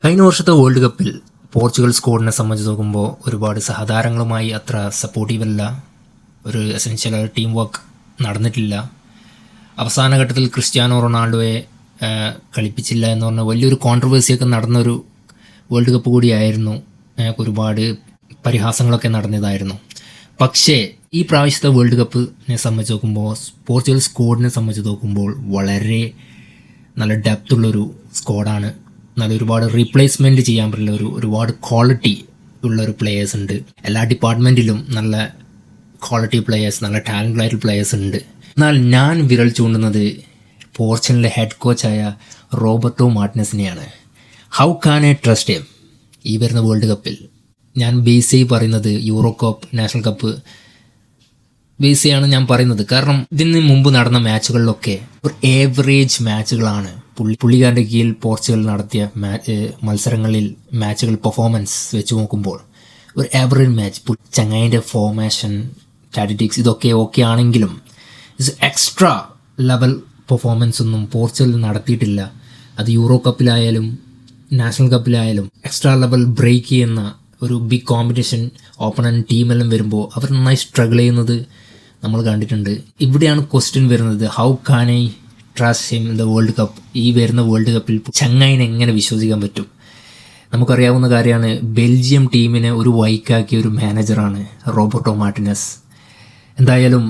കഴിഞ്ഞ വർഷത്തെ വേൾഡ് കപ്പിൽ പോർച്ചുഗൽ സ്ക്വാഡിനെ സംബന്ധിച്ച് നോക്കുമ്പോൾ ഒരുപാട് സഹതാരങ്ങളുമായി അത്ര സപ്പോർട്ടീവല്ല, ഒരു എസെൻഷ്യൽ ടീം വർക്ക് നടന്നിട്ടില്ല. അവസാന ഘട്ടത്തിൽ ക്രിസ്ത്യാനോ റൊണാൾഡോയെ കളിപ്പിച്ചില്ല എന്ന് പറഞ്ഞ വലിയൊരു കോൺട്രവേഴ്സിയൊക്കെ നടന്നൊരു വേൾഡ് കപ്പ് കൂടിയായിരുന്നു. ഒരുപാട് പരിഹാസങ്ങളൊക്കെ നടന്നതായിരുന്നു. പക്ഷേ ഈ പ്രാവശ്യത്തെ വേൾഡ് കപ്പിനെ സംബന്ധിച്ച് നോക്കുമ്പോൾ പോർച്ചുഗൽ സ്ക്വാഡിനെ സംബന്ധിച്ച് നോക്കുമ്പോൾ വളരെ നല്ല ഡെപ്തുള്ളൊരു സ്ക്വാഡാണ്. നല്ല ഒരുപാട് റീപ്ലേസ്മെൻറ്റ് ചെയ്യാൻ പറ്റില്ല, ഒരുപാട് ക്വാളിറ്റി ഉള്ളൊരു പ്ലെയേഴ്സ് ഉണ്ട്. എല്ലാ ഡിപ്പാർട്ട്മെൻറ്റിലും നല്ല ക്വാളിറ്റി പ്ലെയേഴ്സ്, നല്ല ടാലൻ്റ് ആയിട്ടുള്ള പ്ലെയേഴ്സ് ഉണ്ട്. എന്നാൽ ഞാൻ വിരൽ ചൂണ്ടുന്നത് പോർച്ചുഗലിൻ്റെ ഹെഡ് കോച്ചായ റോബർട്ടോ മാർട്ടിനസിനെയാണ്. How can I trust him ഈ വരുന്ന വേൾഡ് കപ്പിൽ? ഞാൻ ബേസിൽ പറയുന്നത് യൂറോ കപ്പ്, നാഷണൽ കപ്പ് ബേസിയാണ് ഞാൻ പറയുന്നത്. കാരണം ഇതിന് മുമ്പ് നടന്ന മാച്ചുകളിലൊക്കെ ഒരു ഏവറേജ് മാച്ചുകളാണ്. പുള്ളിക്കാരൻ്റെ കീഴിൽ പോർച്ചുഗൽ നടത്തിയ മത്സരങ്ങളിൽ മാച്ചുകൾ പെർഫോമൻസ് വെച്ച് നോക്കുമ്പോൾ ഒരു ആവറേജ് മാച്ച്. ചങ്ങായിൻ്റെ ഫോർമേഷൻ, സ്റ്റാറ്റിറ്റിക്സ് ഇതൊക്കെ ഓക്കെ ആണെങ്കിലും എക്സ്ട്രാ ലെവൽ പെർഫോമൻസ് ഒന്നും പോർച്ചുഗൽ നടത്തിയിട്ടില്ല. അത് യൂറോ കപ്പിലായാലും നാഷണൽ കപ്പിലായാലും എക്സ്ട്രാ ലെവൽ ബ്രേക്ക് ചെയ്യുന്ന ഒരു ബിഗ് കോമ്പറ്റീഷൻ ഓപ്പണൻറ്റ് ടീമെല്ലാം വരുമ്പോൾ അവർ നന്നായി സ്ട്രഗിൾ ചെയ്യുന്നത് നമ്മൾ കണ്ടിട്ടുണ്ട്. ഇവിടെയാണ് ക്വസ്റ്റ്യൻ വരുന്നത്, how can I trust him in the world cup? ഈ വരുന്ന വേൾഡ് കപ്പിൽ ചങ്ങായിനെ എങ്ങനെ വിശ്വസിക്കാൻ പറ്റും? നമുക്കറിയാവുന്ന കാര്യമാണ്, ബെൽജിയം ടീമിനെ ഒരു വൈക്കാക്കിയ ഒരു മാനേജറാണ് റോബർട്ടോ മാർട്ടിനസ്. എന്തായാലും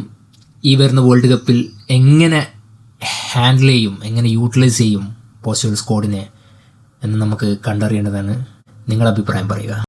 ഈ വരുന്ന വേൾഡ് കപ്പിൽ എങ്ങനെ ഹാൻഡിൽ ചെയ്യും, എങ്ങനെ യൂട്ടിലൈസ് ചെയ്യും പോർച്ചുഗൽ സ്ക്വാഡിനെ എന്ന് നമുക്ക് കണ്ടറിയേണ്ടതാണ്. നിങ്ങളുടെ അഭിപ്രായം പറയുക.